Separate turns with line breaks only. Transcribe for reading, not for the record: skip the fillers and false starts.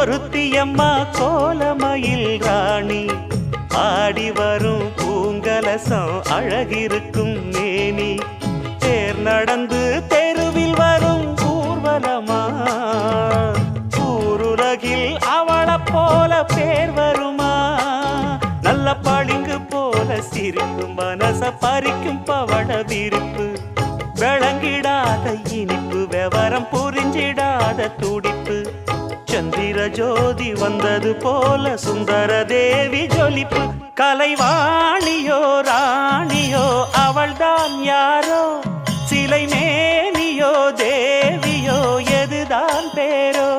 ஒருத்தியம்மா கோலமயில் ராணி ஆடி வரும் பூங்கலசம் அழகிருக்கும் மேனி தேர் நடந்து தெருவில் வரும் ஊர்வலமா ஊருலகில் அவளை போல பேர் வருமா நல்ல பளிங்கு போல சிரிக்கும் மனச பறிக்கும் பவள விரிப்பு விளங்கிடாத இனிப்பு விவரம் புரிஞ்சிடாத துடிப்பு சந்திர ஜோதி வந்தது போல சுந்தர தேவி ஜொலிப்பு கலைவாணியோ ராணியோ அவள்தான் யாரோ சிலை மேனியோ தேவியோ எதுதான் பேரோ